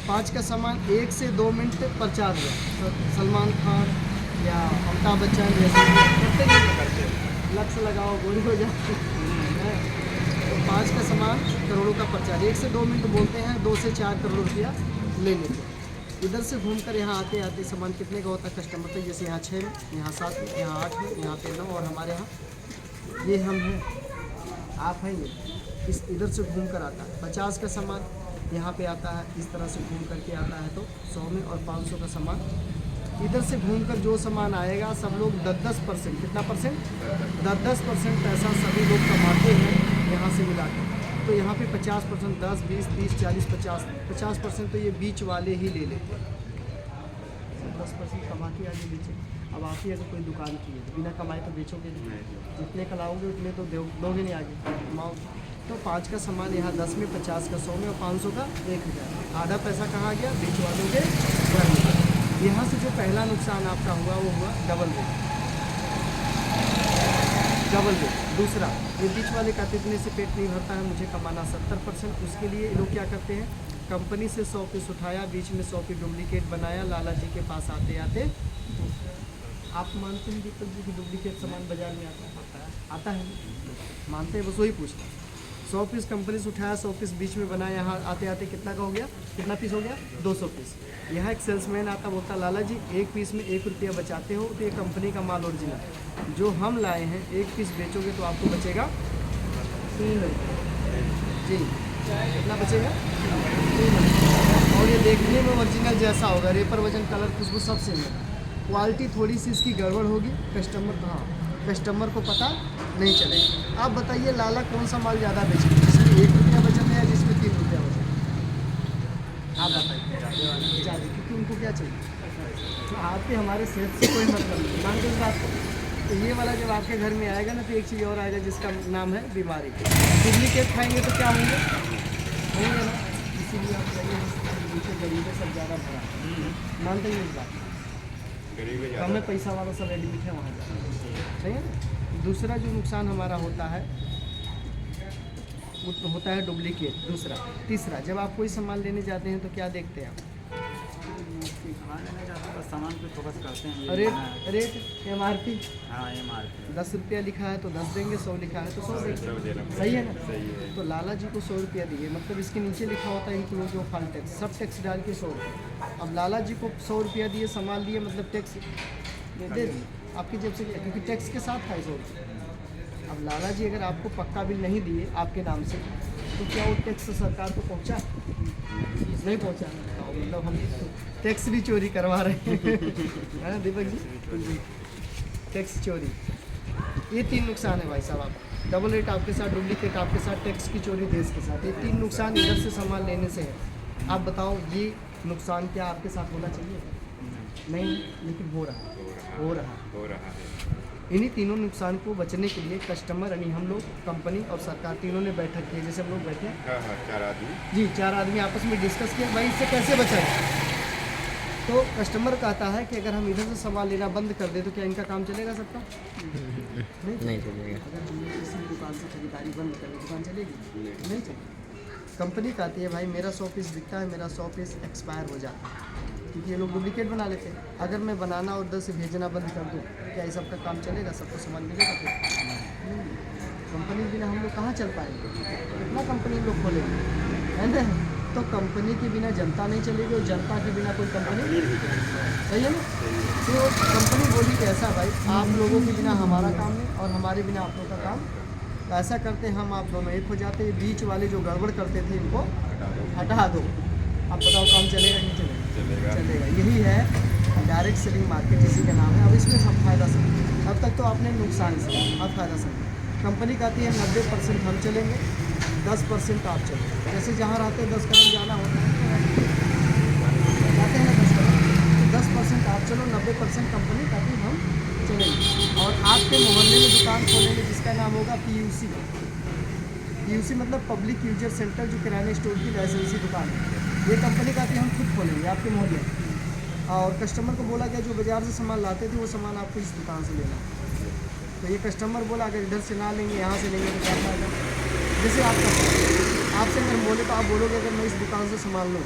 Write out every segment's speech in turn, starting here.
5 का सामान 1 से 2 मिनट प्रचार हुआ। सलमान खान या अमिताभ बच्चन जैसे करते नहीं करते, लक्ष्य लगाओ गोली हो जाए। तो 5 का सामान करोड़ों का प्रचार, 1 से 2 मिनट बोलते हैं, 2 से 4 करोड़ रुपया ले लेते हैं। इधर से घूमकर यहाँ आते आते सामान कितने का होता है कस्टमर तक, जैसे यहाँ 6 में, यहाँ 7 में, यहाँ 8 में, यहाँ पे 9, और हमारे यहाँ ये हम हैं, आप हैं ये, इस इधर से घूम कर आता है। 50 का सामान यहाँ पे आता है, इस तरह से घूम करके आता है तो 100 में, और 500 का सामान इधर से घूमकर जो सामान आएगा सब लोग 10-10%, कितना परसेंट, 10-10% पैसा सभी लोग कमाते हैं यहाँ से मिला कर। तो यहाँ पे 50%, 10, 20, 30, 40, 50% तो ये बीच वाले ही ले लेते हैं। 10% कमा के आगे बेचे। अब आप ही अगर कोई दुकान की है बिना कमाए तो बेचोगे नहीं, जितने कलाओगे उतने तो दोगे नहीं आगे, कमाओगे। तो 5 का सामान यहाँ 10 में, 50 का 100 में, और 500 का 1000। आधा पैसा कहाँ गया, बीच वालों के घर में। यहाँ से जो पहला नुकसान आपका हुआ वो हुआ डबल रेट। दूसरा, ये बीच वाले का इतने से पेट नहीं भरता है, मुझे कमाना 70%, उसके लिए लोग क्या करते हैं, कंपनी से 100 पीस उठाया, बीच में 100 पीस डुप्लीकेट बनाया, लाला जी के पास आते आते, आप मानते हैं दीपक जी की डुप्लीकेट सामान बाजार में आता है, मानते हैं, बस वही पूछता है। 100 पीस कंपनी से उठाया, 100 पीस बीच में बनाया, यहाँ आते आते कितना का हो गया, कितना पीस हो गया, 200 पीस। यहाँ एक सेल्समैन आता, बोलता लाला जी 1 पीस में 1 रुपया बचाते हो तो ये कंपनी का माल ओरिजिनल है, जो हम लाए हैं 1 पीस बेचोगे तो आपको बचेगा 3 रुपये जी, कितना बचेगा, 3 रुपये। और ये देखने में ओरिजिनल जैसा होगा, रेपर, वजन, कलर, खुशबू सब सेम है, क्वालिटी थोड़ी सी इसकी गड़बड़ होगी, कस्टमर को पता नहीं चलेगा। आप बताइए लाला कौन सा माल ज़्यादा बेचेगा, जिसमें 1 रुपया वजन है या जिसमें 3 रुपया वजन है, आप बताइए। ज़्यादा, क्योंकि उनको क्या चाहिए, तो आपके हमारे सेहत से कोई मतलब नहीं, मान लो इस बात को। तो ये वाला जब आपके घर में आएगा ना तो एक चीज़ और आएगा जिसका नाम है बीमारी। डुप्लीकेट खाएंगे तो क्या होंगे ना, इसीलिए आप कहिए गरीबों सब ज़्यादा भरा, मानते हैं इस बात, कम में पैसा वाला सब एडमिट है वहाँ जाए, सही है ना। दूसरा जो नुकसान हमारा होता है वो होता है डुप्लीकेट। दूसरा, तीसरा, जब आप कोई सामान लेने जाते हैं तो क्या देखते हैं आप, सामान पे फोकस करते हैं, रेट MRP, हाँ MRP 10 रुपया लिखा है तो 10 देंगे, 100 लिखा है तो 100 देंगे, सही है ना। सही है। तो लाला जी को 100 रुपया दिए, मतलब इसके नीचे लिखा होता है इंक्लूड जो फल टैक्स, सब टैक्स डाल के 100 रुपये। अब लाला जी को 100 रुपया दिए, सामान लिए, मतलब टैक्स दे दिए आपकी जेब से, क्योंकि टैक्स के साथ था 100 रुपये। अब लाला जी अगर आपको पक्का बिल नहीं दिए आपके नाम से, तो क्या वो टैक्स सरकार को पहुंचा, नहीं पहुंचा, मतलब हम टैक्स भी चोरी करवा रहे हैं है ना दीपक जी, टैक्स चोरी। ये 3 नुकसान है भाई साहब, आप डबल रेट आपके साथ, डुप्लीकेट आपके साथ, टैक्स की चोरी देश के साथ, ये 3 नुकसान इधर से सामान लेने से है। आप बताओ ये नुकसान क्या आपके साथ होना चाहिए, नहीं, लेकिन हो रहा है। इन्हीं तीनों नुकसान को बचने के लिए कस्टमर यानी हम लोग, कंपनी और सरकार तीनों ने बैठक की, जैसे हम लोग बैठे हैं, 4 आदमी जी 4 आदमी आपस में डिस्कस किया भाई इससे कैसे बचा जाए। तो कस्टमर कहता है कि अगर हम इधर से सामान लेना बंद कर दें तो क्या इनका काम चलेगा सबका, नहीं चलेगा। अगर हम इसी दुकान से खरीदारी बंद कर दें दुकान चलेगी, नहीं चलेगी। कंपनी कहती है भाई मेरा 100 पीस बिकता है, मेरा 100 पीस एक्सपायर हो जाता है, क्योंकि ये लोग डुप्लीकेट बना लेते हैं। अगर मैं बनाना और उधर से भेजना बंद कर दूँ, क्या ये सबका काम चलेगा, सबको सामान मिलेगा फिर? कंपनी बिना हम लोग कहाँ चल पाएंगे, कितना कंपनी लोग खोलेंगे, है ना। तो कंपनी के बिना जनता नहीं चलेगी, और जनता के बिना कोई कंपनी, सही है ना। तो कंपनी बोली कि ऐसा भाई आप लोगों के बिना हमारा काम नहीं, और हमारे बिना आप लोगों का काम, तो ऐसा करते हम आप दोनों एक हो जाते, बीच वाले जो गड़बड़ करते थे इनको हटा दो। अब बताओ काम चलेगा नहीं चलेगा। यही है डायरेक्ट सेलिंग मार्केट, इसी का नाम है। अब इसमें सब फायदा समझ, अब तक तो आपने नुकसान से, अब फायदा समझ। कंपनी कहती है 90% हम चलेंगे, 10% आप चलेंगे। जैसे जहाँ रहते हैं 10 कदम जाना होता है, जाते हैं 10 कदम, तो 10% आप चलो, 90% कंपनी कहती है हम चलेंगे। और आपके मोहल्ले में दुकान खोलेंगे जिसका नाम होगा PUC मतलब पब्लिक यूजर सेंटर, जो किराने स्टोर की लाइसेंसी दुकान है। ये कंपनी कहती है हम खुद खोलेंगे आपके मोहल्ले में। और कस्टमर को बोला गया जो बाज़ार से सामान लाते थे वो सामान आपको इस दुकान से लेना है। तो ये कस्टमर बोला अगर इधर से ना लेंगे यहाँ से लेंगे तो क्या फायदा। जैसे आपका आपसे अगर बोले तो आप बोलोगे अगर मैं इस दुकान से सामान लूँ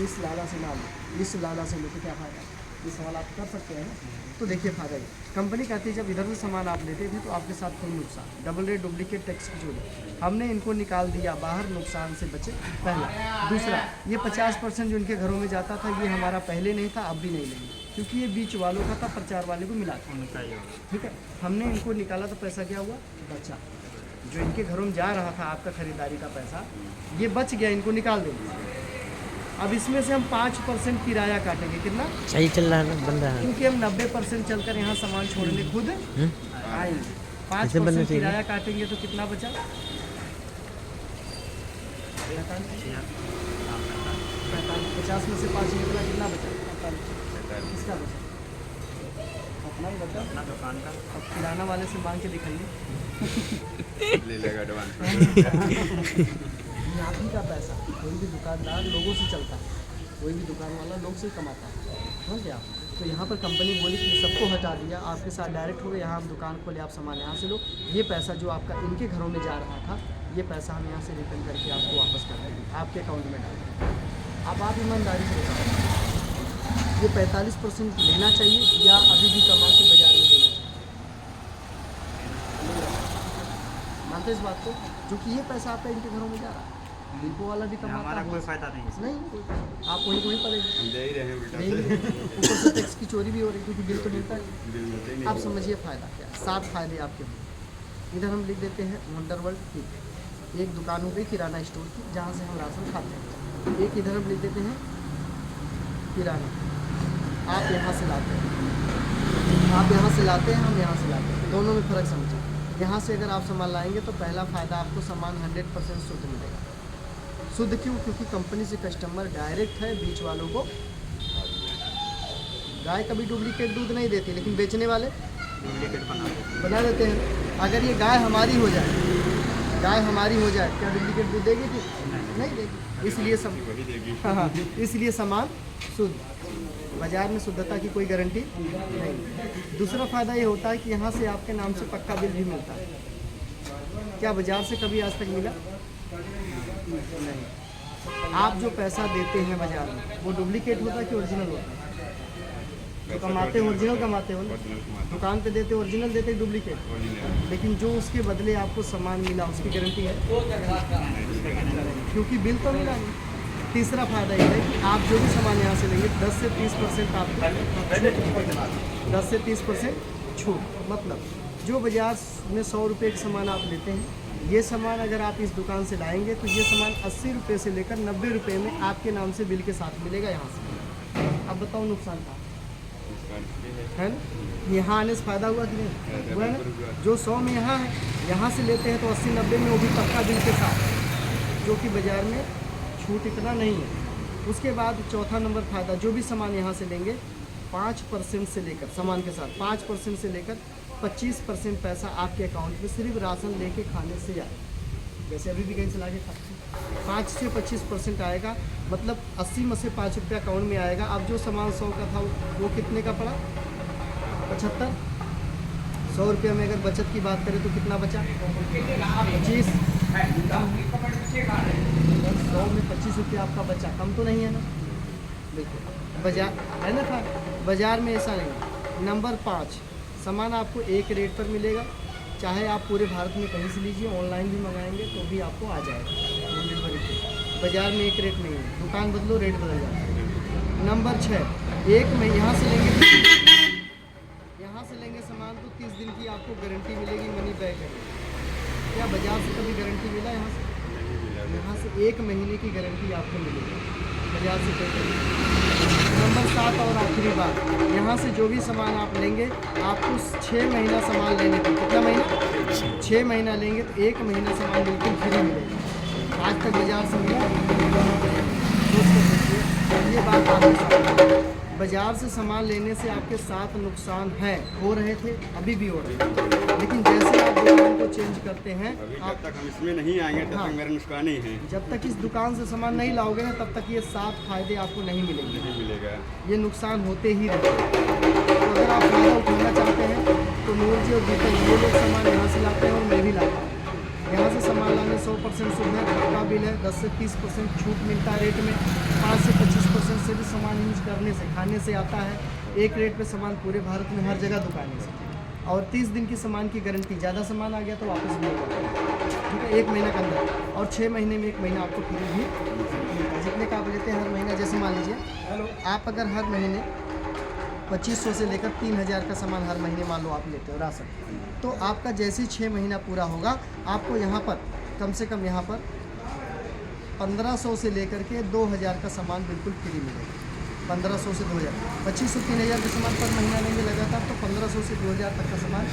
इस लाला से ना लो, इस लाला से लो तो क्या फ़ायदा? ये सवाल आप कर सकते हैं ना। तो देखिए फ़ायदा ये, कंपनी कहती है जब इधर से सामान आप लेते थे तो आपके साथ कोई नुकसान, डबल रेट, डुप्लीकेट, टैक्स की चोरी, हमने इनको निकाल दिया बाहर, नुकसान से बचे, पहला। दूसरा, ये 50% जो इनके घरों में जाता था ये हमारा पहले नहीं था, अब भी नहीं लेंगे, क्योंकि ये बीच वालों का था, प्रचार वाले को मिला था। उनका ही होगा। ठीक है, हमने इनको निकाला तो पैसा क्या हुआ? बचा। जो इनके घरों में जा रहा था आपका खरीदारी का पैसा, ये बच गया, इनको निकाल देंगे। अब इसमें से हम 5% किराया काटेंगे, कितना? सही चल रहा है ना, बन रहा है। क्योंकि हम 90% चलकर यहाँ सामान छोड़ने खुद आएंगे। ऐसे बनना 5% चाहिए। किराया काटेंगे तो कितना बचा? 50 में से 5 निकला, कितना बचा? 45। किसका बचा? अपना ही बचा। अपना दुकान का अब किराना वाले से मांग के दिखाइए। ले लेगा एडवांस। ये आप ही का पैसा, कोई भी दुकानदार लोगों से चलता है, कोई भी दुकान वाला लोग से कमाता है, समझ गए आप? तो यहाँ पर कंपनी बोली कि सबको हटा दिया, आपके साथ डायरेक्ट हो गए, यहाँ हम दुकान खोले, आप सामान यहाँ से लो, ये पैसा जो आपका इनके घरों में जा रहा था, ये पैसा हम यहाँ से रिटर्न करके आपको वापस कर देंगे, आपके अकाउंट में डाल देंगे। अब आप ईमानदारी से बताओ, ये 45% लेना चाहिए या अभी भी कमा के बाजार में देना चाहिए? मानते इस बात को, जो कि ये पैसा आपका इनके घरों में जा रहा है, डिपो वाला भी कमाता हमारा है, कोई फायदा नहीं है। नहीं, आप वहीं पड़ेगी, हम दे ही रहे हैं उल्टा नहीं, ऊपर से टैक्स की चोरी भी हो रही है, क्योंकि बिल तो मिलता है। बिल मिलते ही नहीं। आप समझिए फ़ायदा क्या है, 7 फायदे आपके होंगे। इधर हम लिख देते हैं वंडर वर्ल्ड ठीक, एक दुकान हो गई किराना स्टोर की, जहाँ से हम राशन खाते हैं। एक इधर हम लिख देते हैं किराना, आप यहाँ से लाते हैं, आप यहाँ से लाते हैं, हम यहाँ से लाते हैं, दोनों में फ़र्क समझिए। यहाँ से अगर आप सामान लाएंगे तो पहला फ़ायदा आपको सामान 100% शुद्ध मिलेगा। शुद्ध क्यों? क्योंकि कंपनी से कस्टमर डायरेक्ट है, बीच वालों को, गाय कभी डुप्लीकेट दूध नहीं देती, लेकिन बेचने वाले डुप्लीकेट बना देते हैं। अगर ये गाय हमारी हो जाए, गाय हमारी हो जाए, क्या डुप्लीकेट दूध देगी? कि नहीं देगी। इसलिए वही देगी। हाँ, इसलिए सामान शुद्ध, बाज़ार में शुद्धता की कोई गारंटी नहीं। दूसरा फ़ायदा ये होता है कि यहाँ से आपके नाम से पक्का बिल भी मिलता है। क्या बाज़ार से कभी आज तक मिला? नहीं। आप जो पैसा देते हैं बाज़ार में, वो डुप्लीकेट होता है कि ओरिजिनल होता है? तो कमाते ओरिजिनल कमाते हो ना, दुकान पे देते ओरिजिनल, देते डुप्लीकेट, लेकिन जो उसके बदले आपको सामान मिला उसकी गारंटी है, क्योंकि बिल तो मिला नहीं। तीसरा फ़ायदा ये है कि आप जो भी सामान यहाँ से लेंगे 10 से 30% आपको 10 से 30% छूट। मतलब जो बाज़ार में 100 रुपये का सामान आप लेते हैं, ये सामान अगर आप इस दुकान से लाएंगे तो ये सामान 80 रुपये से लेकर 90 रुपये में आपके नाम से बिल के साथ मिलेगा यहाँ से। अब बताओ नुकसान का है ना? यहाँ आने से फ़ायदा हुआ कि नहीं हुआ ना? जो 100 में यहाँ है, यहाँ से लेते हैं तो 80-90 में, वो भी पक्का बिल के साथ, जो कि बाज़ार में छूट इतना नहीं है। उसके बाद चौथा नंबर फ़ायदा, जो भी सामान यहाँ से लेंगे 5% से लेकर, सामान के साथ 5% से लेकर 25% पैसा आपके अकाउंट में सिर्फ राशन लेके खाने से आए। जैसे अभी भी कहीं से ला के खाते हैं, 5 से 25% आएगा, मतलब 80 में से 5 रुपया अकाउंट में आएगा। अब जो सामान 100 का था वो कितने का पड़ा? 75। 100 रुपये में अगर बचत की बात करें तो कितना बचा? 25। 100 में 25 रुपये आपका बचा, कम तो नहीं है ना? देखो बाजार है ना था, बाज़ार में ऐसा नहीं। नंबर 5, सामान आपको एक रेट पर मिलेगा, चाहे आप पूरे भारत में कहीं से लीजिए, ऑनलाइन भी मंगाएंगे तो भी आपको आ जाएगा डिलीवरी पे। बाज़ार में एक रेट नहीं है, दुकान बदलो रेट बदल जाता है। नंबर 6, एक में यहाँ से लेंगे, यहाँ से लेंगे सामान तो 30 दिन की आपको गारंटी मिलेगी, मनी बैक है। क्या बाज़ार से कभी गारंटी मिला? यहाँ से 1 महीने की गारंटी आपको मिलेगी, बाज़ार से पे करेंगे। नंबर 7 और आखिरी बात, यहाँ से जो भी सामान आप लेंगे आपको 6 महीना सामान लेने का, कितना महीना? 6 महीना लेंगे तो 1 महीना सामान बिल्कुल फ्री मिलेगा। आज तक बाज़ार से मिला? ये बात आपके साथ, बाज़ार से सामान लेने से आपके साथ नुकसान है, हो रहे थे, अभी भी हो रहे हैं, लेकिन जैसे आप दुकान को चेंज करते हैं, अभी आप जब तक हम इसमें नहीं आएंगे तब हाँ। तक मेरा नुकसान ही है, जब तक इस दुकान से सामान नहीं लाओगे ना, तब तक ये 7 फायदे आपको नहीं मिलेंगे, नहीं मिलेगा। ये नुकसान होते ही रहते हैं। तो अगर आप फ़ायदा उठाना चाहते हैं तो नूर जी और दीपक ये लोग सामान यहाँ से लाते हैं और मैं भी लाता हूँ। यहाँ से सामान लाने 100% शुद्ध है, पक्का बिल है, 10 से 30% छूट मिलता है रेट में, 5 से 25% से भी सामान यूज करने से खाने से आता है। एक रेट पे सामान पूरे भारत में हर जगह दुकानें से, और 30 दिन की सामान की गारंटी, ज़्यादा सामान आ गया तो वापस भी होगा, ठीक है, 1 महीना के अंदर, और 6 महीने में 1 महीना आपको फ्री भी मिलता है। जितने का आप लेते हैं हर महीना, जैसे मान लीजिए आप अगर हर महीने 2500 से लेकर 3000 का सामान हर महीने मान लो आप लेते हो राशन, तो आपका जैसे ही 6 महीना पूरा होगा आपको यहाँ पर कम से कम यहाँ पर 1500 से लेकर के 2000 का सामान बिल्कुल फ्री मिलेगा। 1500 से 2000, 2500 3000 का सामान पर महीना लेंगे लगातार, तो 1500 से 2000 तक का सामान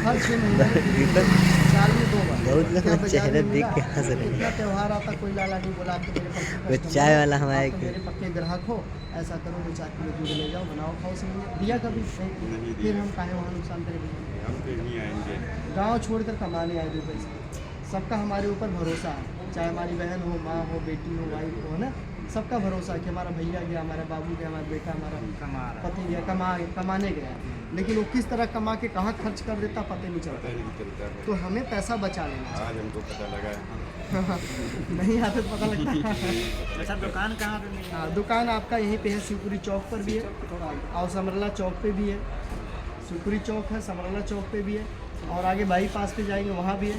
हर 6 महीने में फ्री मिलेगा, साल में 2 बार। बहुत लोग क्या बाजार चेहरे में देख मिला? के हंस रहे हैं। इतना त्यौहार आता, कोई लाला नहीं बोला आपके मेरे पक्के वो customer चाय हो, वाला हमारे आप तो मेरे पक्के ग्राहक हो, ऐसा करो 2-4 किलो दूध ले जाओ, बनाओ खाओ, समझे दिया कभी नहीं, नहीं फिर दिया। हम काहे वहाँ नुकसान करेंगे। हम तो यहीं आएंगे। गांव छोड़कर कमाने आए 2 पैसे, सबका हमारे ऊपर भरोसा है, चाहे हमारी बहन हो, माँ हो, बेटी हो, वाइफ हो, है ना, सबका भरोसा है कि हमारा भैया गया, हमारा बाबू गया, हमारा बेटा, हमारा कमा रहा पति गया, कमाने गया, लेकिन वो किस तरह कमा के कहाँ खर्च कर देता पता नहीं पता चलता। ही नहीं चलता है। तो हमें पैसा बचा लेना आज हमको पता लगा है। चाहिए। नहीं आते तो पता लगता है। है। अच्छा, दुकान कहाँ पे मिली? हाँ, दुकान आपका यहीं पे है, शिवपुरी चौक पर भी है और समरला चौक पे भी है। शिवपुरी चौक है, समरला चौक पे भी है, और आगे बाईपास पे जाएंगे वहाँ भी है,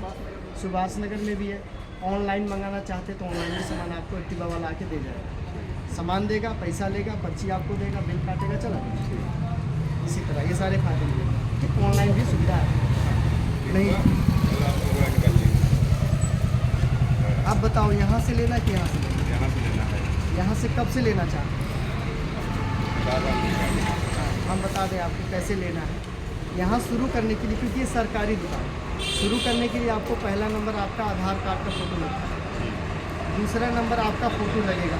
सुभाष नगर में भी है। ऑनलाइन मंगाना चाहते तो ऑनलाइन भी सामान आपको एक्टिवा वाला आके दे जाएगा, सामान देगा, पैसा लेगा, पर्ची आपको देगा, बिल काटेगा, चला जाएगा। इसी तरह ये सारे फायदे मिलेंगे, ठीक, ऑनलाइन भी सुविधा है। नहीं, आप बताओ यहाँ से लेना कि यहाँ से लेना? यहाँ से लेना है। यहाँ से कब से लेना चाहते हैं? बार-बार निकालना। हम बता दें आपको कैसे लेना है। यहाँ शुरू करने के लिए, क्योंकि ये सरकारी दुकान है, शुरू करने के लिए आपको पहला नंबर आपका आधार कार्ड का फ़ोटो लगता है, दूसरा नंबर आपका फ़ोटो लगेगा,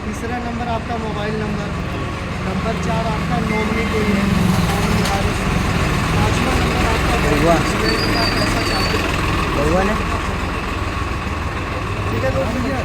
तीसरा नंबर आपका मोबाइल नंबर, नंबर 4 आपका नॉमिनी कोई है, पाँचवा नंबर आपका बउआ। पैसा चाहते हैं, बउआ ने ठीक है दोस्त भैया।